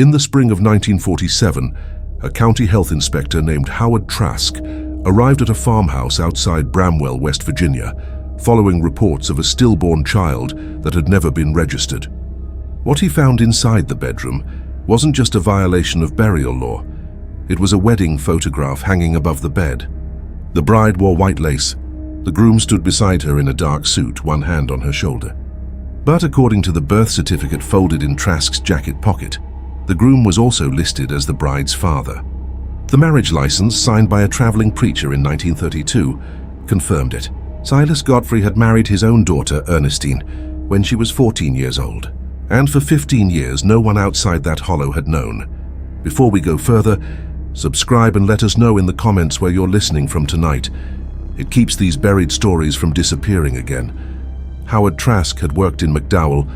In the spring of 1947, a county health inspector named Howard Trask arrived at a farmhouse outside Bramwell, West Virginia, following reports of a stillborn child that had never been registered. What he found inside the bedroom wasn't just a violation of burial law. It was a wedding photograph hanging above the bed. The bride wore white lace. The groom stood beside her in a dark suit, one hand on her shoulder. But according to the birth certificate folded in Trask's jacket pocket, the groom was also listed as the bride's father. The marriage license, signed by a traveling preacher in 1932, confirmed it. Silas Godfrey had married his own daughter, Earnestine, when she was 14 years old. And for 15 years, no one outside that hollow had known. Before we go further, subscribe and let us know in the comments where you're listening from tonight. It keeps these buried stories from disappearing again. Howard Trask had worked in McDowell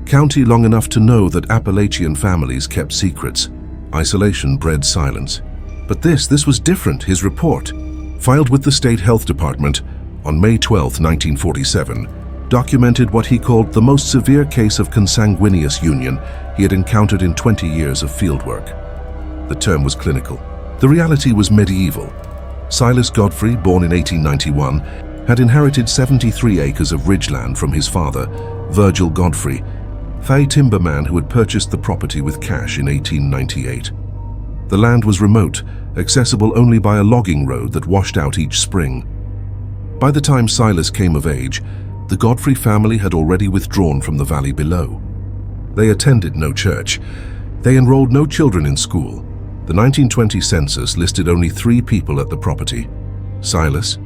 County long enough to know that Appalachian families kept secrets. Isolation bred silence. But this was different. His report, filed with the state health department on May 12, 1947, documented what he called the most severe case of consanguineous union he had encountered in 20 years of fieldwork. The term was clinical. The reality was medieval. Silas Godfrey, born in 1891, had inherited 73 acres of ridgeland from his father, Virgil Godfrey, Fay timberman who had purchased the property with cash in 1898. The land was remote, accessible only by a logging road that washed out each spring. By the time Silas came of age, the Godfrey family had already withdrawn from the valley below. They attended no church. They enrolled no children in school. The 1920 census listed only 3 people at the property: Silas,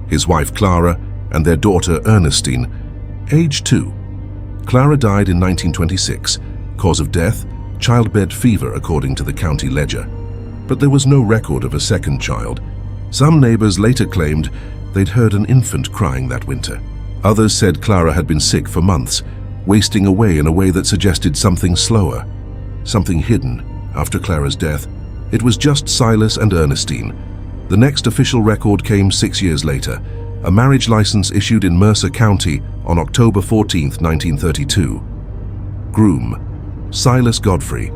his wife Clara, and their daughter Earnestine, age 2. Clara died in 1926, cause of death, childbed fever according to the county ledger. But there was no record of a second child. Some neighbors later claimed they'd heard an infant crying that winter. Others said Clara had been sick for months, wasting away in a way that suggested something slower, something hidden. After Clara's death, it was just Silas and Earnestine. The next official record came 6 years later, a marriage license issued in Mercer County on October 14, 1932. Groom, Silas Godfrey,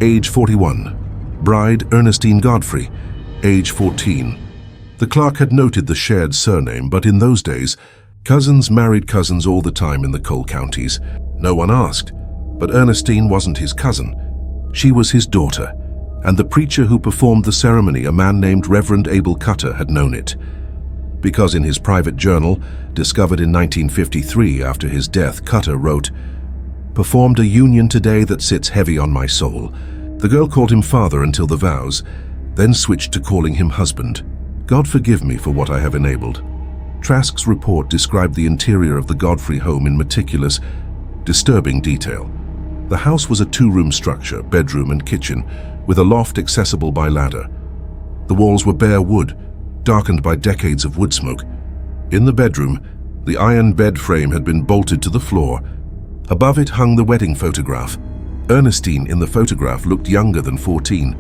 age 41. Bride, Ernestine Godfrey, age 14. The clerk had noted the shared surname, but in those days, cousins married cousins all the time in the coal counties. No one asked, but Ernestine wasn't his cousin. She was his daughter, and the preacher who performed the ceremony, a man named Reverend Abel Cutter, had known it. Because in his private journal, discovered in 1953 after his death, Cutter wrote, "Performed a union today that sits heavy on my soul." The girl called him father until the vows, then switched to calling him husband. God forgive me for what I have enabled. Trask's report described the interior of the Godfrey home in meticulous, disturbing detail. The house was a 2-room structure, bedroom and kitchen, with a loft accessible by ladder. The walls were bare wood, darkened by decades of wood smoke. In the bedroom, the iron bed frame had been bolted to the floor. Above it hung the wedding photograph. Ernestine in the photograph looked younger than 14.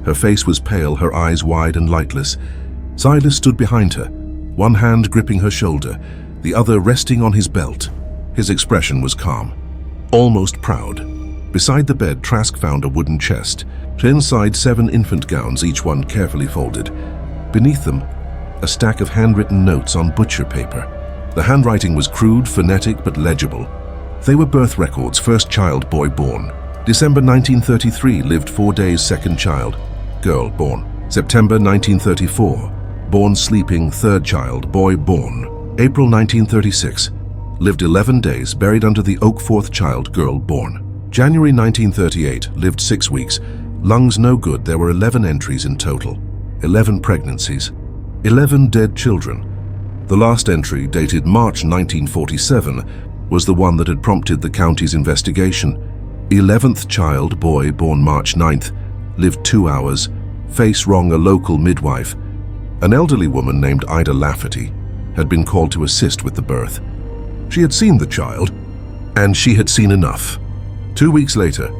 Her face was pale, her eyes wide and lightless. Silas stood behind her, one hand gripping her shoulder, the other resting on his belt. His expression was calm, almost proud. Beside the bed, Trask found a wooden chest. Inside, 7 infant gowns, each one carefully folded. Beneath them, a stack of handwritten notes on butcher paper. The handwriting was crude, phonetic, but legible. They were birth records: first child, boy born. December 1933, lived 4 days, second child, girl born. September 1934, born sleeping, third child, boy born. April 1936, lived 11 days, buried under the oak, fourth child, girl born. January 1938, lived 6 weeks, lungs no good. There were 11 entries in total, 11 pregnancies, 11 dead children. The last entry, dated March 1947, was the one that had prompted the county's investigation. 11th child, boy, born March 9th, lived 2 hours, face wrong, a local midwife. An elderly woman named Ida Lafferty had been called to assist with the birth. She had seen the child, and she had seen enough. 2 weeks later,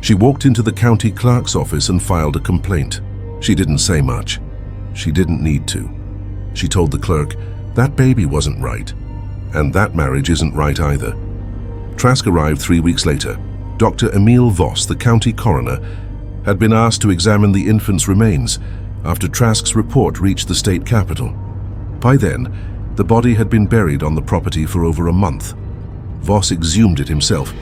she walked into the county clerk's office and filed a complaint. She didn't say much. She didn't need to. She told the clerk, that baby wasn't right, and that marriage isn't right either. Trask arrived 3 weeks later. Dr. Emil Voss, the county coroner, had been asked to examine the infant's remains after Trask's report reached the state capital. By then, the body had been buried on the property for over a month. Voss exhumed it himself.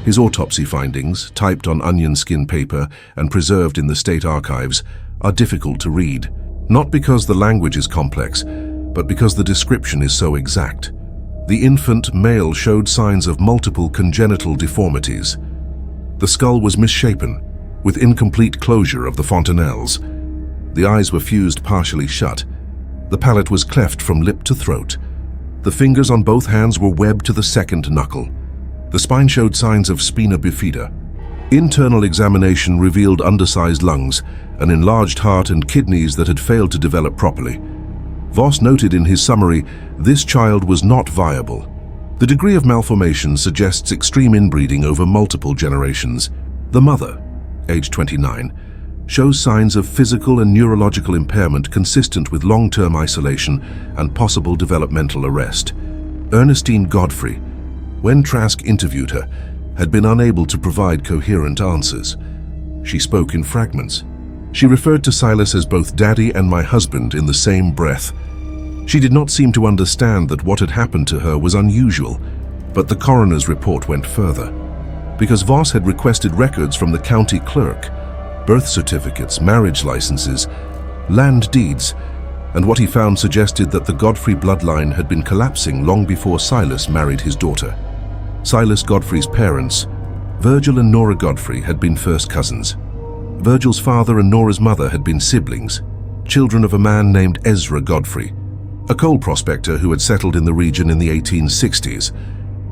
His autopsy findings, typed on onion skin paper and preserved in the state archives, are difficult to read, not because the language is complex, but because the description is so exact. The infant male showed signs of multiple congenital deformities. The skull was misshapen, with incomplete closure of the fontanelles. The eyes were fused partially shut. The palate was cleft from lip to throat. The fingers on both hands were webbed to the second knuckle. The spine showed signs of spina bifida. Internal examination revealed undersized lungs, an enlarged heart and kidneys that had failed to develop properly. Voss noted in his summary, this child was not viable. The degree of malformation suggests extreme inbreeding over multiple generations. The mother, age 29, shows signs of physical and neurological impairment consistent with long-term isolation and possible developmental arrest. Earnestine Godfrey, when Trask interviewed her, had been unable to provide coherent answers. She spoke in fragments. She referred to Silas as both daddy and my husband in the same breath. She did not seem to understand that what had happened to her was unusual, but the coroner's report went further. Because Voss had requested records from the county clerk, birth certificates, marriage licenses, land deeds, and what he found suggested that the Godfrey bloodline had been collapsing long before Silas married his daughter. Silas Godfrey's parents, Virgil and Nora Godfrey, had been first cousins. Virgil's father and Nora's mother had been siblings, children of a man named Ezra Godfrey, a coal prospector who had settled in the region in the 1860s.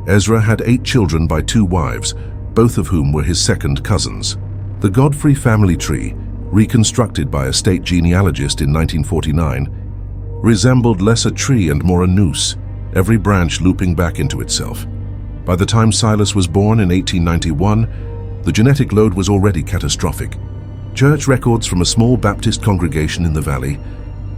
Ezra had 8 children by 2 wives, both of whom were his second cousins. The Godfrey family tree, reconstructed by a state genealogist in 1949, resembled less a tree and more a noose, every branch looping back into itself. By the time Silas was born in 1891, the genetic load was already catastrophic. Church records from a small Baptist congregation in the valley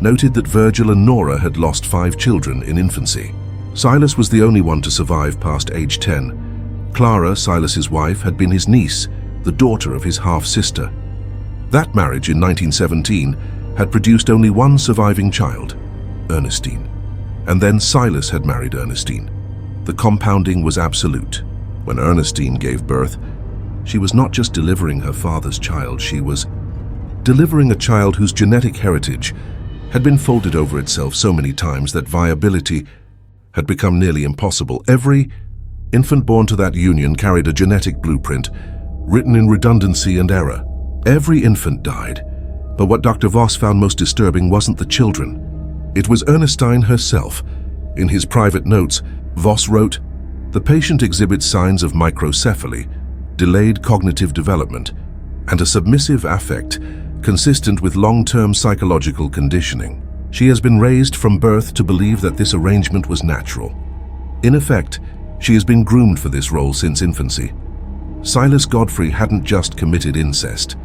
noted that Virgil and Nora had lost 5 children in infancy. Silas was the only one to survive past age 10. Clara, Silas's wife, had been his niece, the daughter of his half-sister. That marriage in 1917 had produced only one surviving child, Ernestine. And then Silas had married Ernestine. The compounding was absolute. When Ernestine gave birth, she was not just delivering her father's child, she was delivering a child whose genetic heritage had been folded over itself so many times that viability had become nearly impossible. Every infant born to that union carried a genetic blueprint, written in redundancy and error. Every infant died, but what Dr. Voss found most disturbing wasn't the children. It was Ernestine herself. In his private notes, Voss wrote, "The patient exhibits signs of microcephaly, delayed cognitive development, and a submissive affect consistent with long-term psychological conditioning. She has been raised from birth to believe that this arrangement was natural. In effect, she has been groomed for this role since infancy." Silas Godfrey hadn't just committed incest.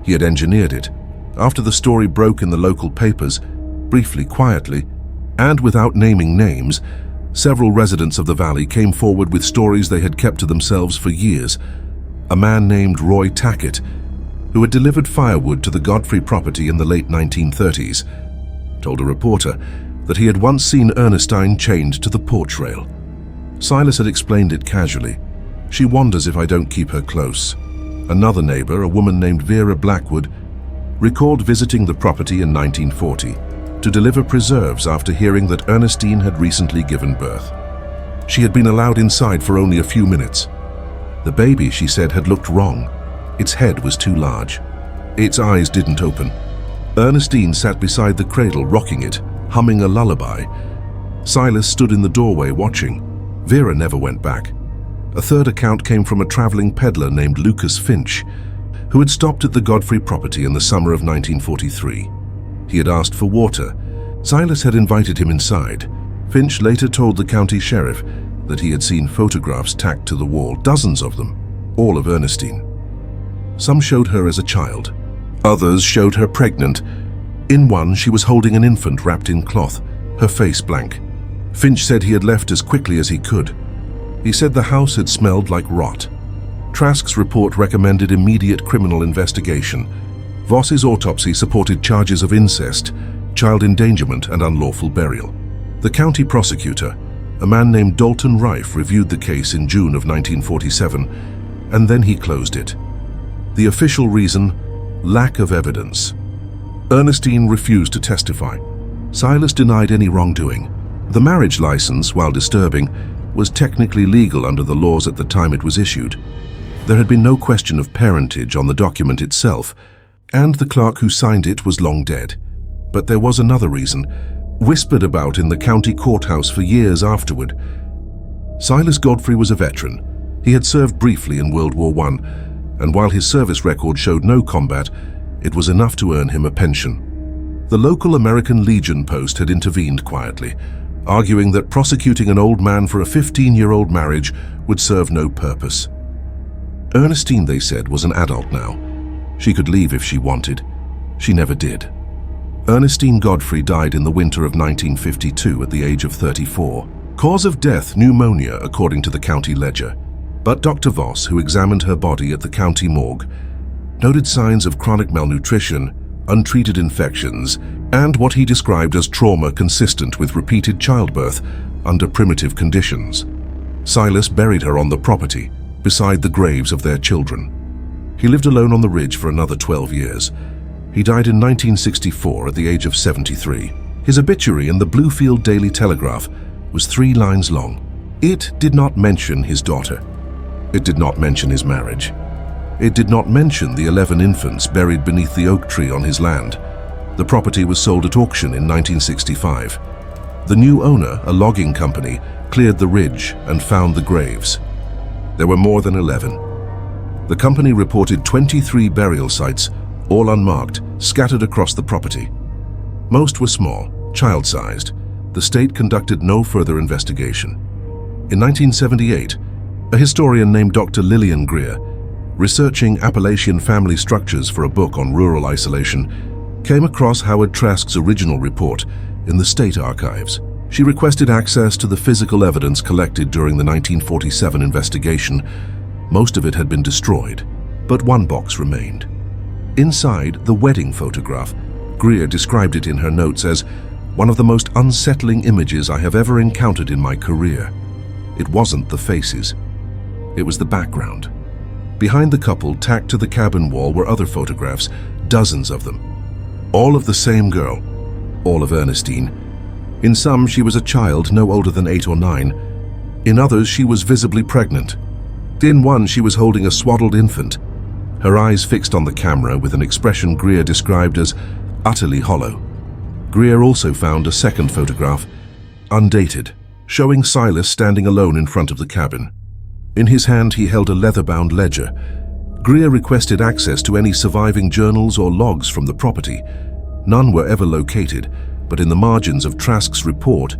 He had engineered it. After the story broke in the local papers, briefly, quietly, and without naming names, several residents of the valley came forward with stories they had kept to themselves for years. A man named Roy Tackett, who had delivered firewood to the Godfrey property in the late 1930s, told a reporter that he had once seen Ernestine chained to the porch rail. Silas had explained it casually. "She wanders if I don't keep her close." Another neighbor, a woman named Vera Blackwood, recalled visiting the property in 1940 to deliver preserves after hearing that Ernestine had recently given birth. She had been allowed inside for only a few minutes. The baby, she said, had looked wrong. Its head was too large. Its eyes didn't open. Ernestine sat beside the cradle, rocking it, humming a lullaby. Silas stood in the doorway watching. Vera never went back. A third account came from a traveling peddler named Lucas Finch, who had stopped at the Godfrey property in the summer of 1943. He had asked for water. Silas had invited him inside. Finch later told the county sheriff that he had seen photographs tacked to the wall, dozens of them, all of Ernestine. Some showed her as a child. Others showed her pregnant. In one, she was holding an infant wrapped in cloth, her face blank. Finch said he had left as quickly as he could. He said the house had smelled like rot. Trask's report recommended immediate criminal investigation. Voss's autopsy supported charges of incest, child endangerment, and unlawful burial. The county prosecutor, a man named Dalton Rife, reviewed the case in June of 1947, and then he closed it. The official reason: lack of evidence. Earnestine refused to testify. Silas denied any wrongdoing. The marriage license, while disturbing, was technically legal under the laws at the time it was issued. There had been no question of parentage on the document itself, and the clerk who signed it was long dead. But there was another reason, whispered about in the county courthouse for years afterward. Silas Godfrey was a veteran. He had served briefly in World War I, and while his service record showed no combat, it was enough to earn him a pension. The local American Legion post had intervened quietly, arguing that prosecuting an old man for a 15-year-old marriage would serve no purpose. Earnestine, they said, was an adult now. She could leave if she wanted. She never did. Earnestine Godfrey died in the winter of 1952 at the age of 34. Cause of death: pneumonia, according to the county ledger. But Dr. Voss, who examined her body at the county morgue, noted signs of chronic malnutrition, untreated infections, and what he described as trauma consistent with repeated childbirth under primitive conditions. Silas buried her on the property, beside the graves of their children. He lived alone on the ridge for another 12 years. He died in 1964 at the age of 73. His obituary in the Bluefield Daily Telegraph was 3 lines long. It did not mention his daughter. It did not mention his marriage. It did not mention the 11 infants buried beneath the oak tree on his land. The property was sold at auction in 1965. The new owner, a logging company, cleared the ridge and found the graves. There were more than 11. The company reported 23 burial sites, all unmarked, scattered across the property. Most were small, child-sized. The state conducted no further investigation. In 1978, a historian named Dr. Lillian Greer, researching Appalachian family structures for a book on rural isolation, came across Howard Trask's original report in the state archives. She requested access to the physical evidence collected during the 1947 investigation. Most of it had been destroyed, but one box remained. Inside, the wedding photograph. Greer described it in her notes as one of the most unsettling images I have ever encountered in my career. It wasn't the faces. It was the background. Behind the couple, tacked to the cabin wall, were other photographs, dozens of them. All of the same girl, all of Earnestine. In some, she was a child no older than 8 or 9. In others, she was visibly pregnant. In one, she was holding a swaddled infant, her eyes fixed on the camera with an expression Greer described as utterly hollow. Greer also found a second photograph, undated, showing Silas standing alone in front of the cabin. In his hand, he held a leather-bound ledger. Greer requested access to any surviving journals or logs from the property. None were ever located, but in the margins of Trask's report,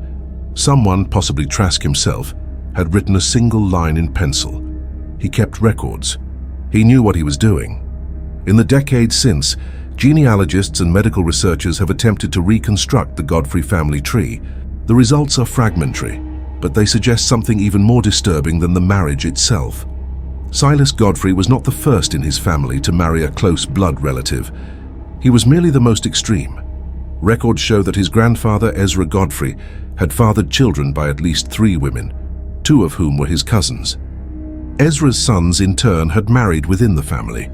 someone, possibly Trask himself, had written a single line in pencil. He kept records. He knew what he was doing. In the decades since, genealogists and medical researchers have attempted to reconstruct the Godfrey family tree. The results are fragmentary, but they suggest something even more disturbing than the marriage itself. Silas Godfrey was not the first in his family to marry a close blood relative. He was merely the most extreme. Records show that his grandfather, Ezra Godfrey, had fathered children by at least 3 women, 2 of whom were his cousins. Ezra's sons, in turn, had married within the family.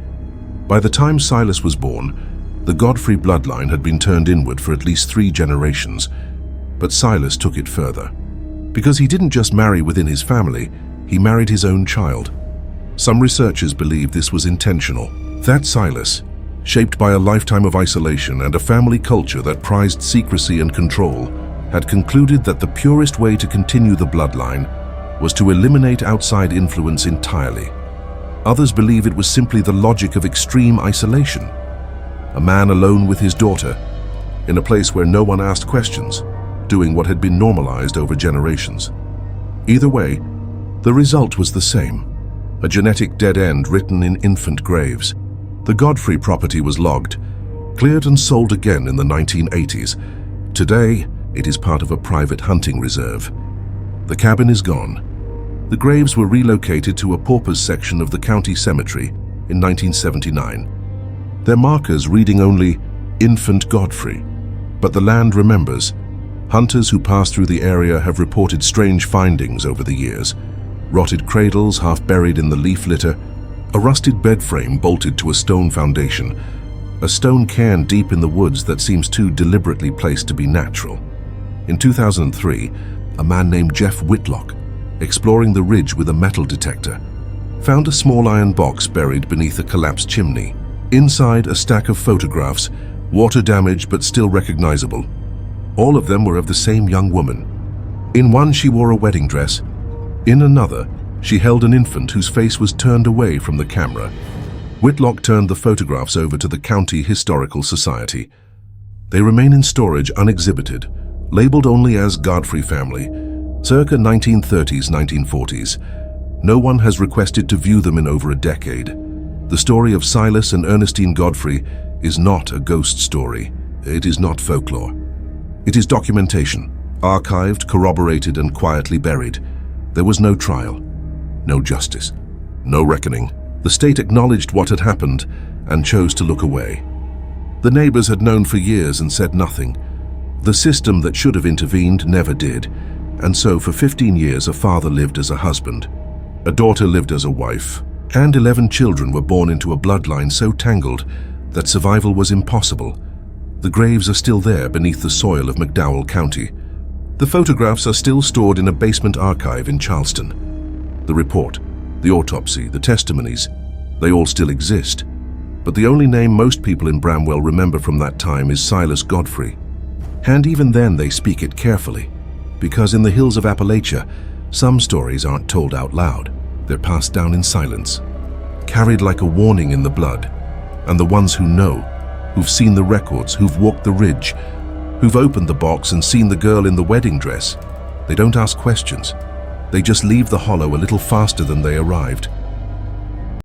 By the time Silas was born, the Godfrey bloodline had been turned inward for at least 3 generations, but Silas took it further. Because he didn't just marry within his family, he married his own child. Some researchers believe this was intentional. That Silas, shaped by a lifetime of isolation and a family culture that prized secrecy and control, had concluded that the purest way to continue the bloodline was to eliminate outside influence entirely. Others believe it was simply the logic of extreme isolation. A man alone with his daughter, in a place where no one asked questions, doing what had been normalized over generations. Either way, the result was the same: a genetic dead end written in infant graves. The Godfrey property was logged, cleared and sold again in the 1980s. Today, it is part of a private hunting reserve. The cabin is gone, The graves were relocated to a paupers section of the county cemetery in 1979. Their markers reading only Infant Godfrey. But the land remembers. Hunters who pass through the area have reported strange findings over the years. Rotted cradles half buried in the leaf litter, a rusted bed frame bolted to a stone foundation, a stone cairn deep in the woods that seems too deliberately placed to be natural. In 2003, a man named Jeff Whitlock, exploring the ridge with a metal detector, found a small iron box buried beneath a collapsed chimney. Inside, a stack of photographs, water damaged but still recognizable. All of them were of the same young woman. In one, she wore a wedding dress. In another, she held an infant whose face was turned away from the camera. Whitlock turned the photographs over to the County Historical Society. They remain in storage unexhibited, labeled only as Godfrey family, circa 1930s, 1940s. No one has requested to view them in over a decade. The story of Silas and Earnestine Godfrey is not a ghost story. It is not folklore. It is documentation, archived, corroborated, and quietly buried. There was no trial, no justice, no reckoning. The state acknowledged what had happened and chose to look away. The neighbors had known for years and said nothing. The system that should have intervened never did, and so for 15 years a father lived as a husband, a daughter lived as a wife, and 11 children were born into a bloodline so tangled that survival was impossible. The graves are still there beneath the soil of McDowell County. The photographs are still stored in a basement archive in Charleston. The report, the autopsy, the testimonies, they all still exist. But the only name most people in Bramwell remember from that time is Silas Godfrey. And even then they speak it carefully, because in the hills of Appalachia, some stories aren't told out loud. They're passed down in silence, carried like a warning in the blood. And the ones who know, who've seen the records, who've walked the ridge, who've opened the box and seen the girl in the wedding dress, they don't ask questions. They just leave the hollow a little faster than they arrived.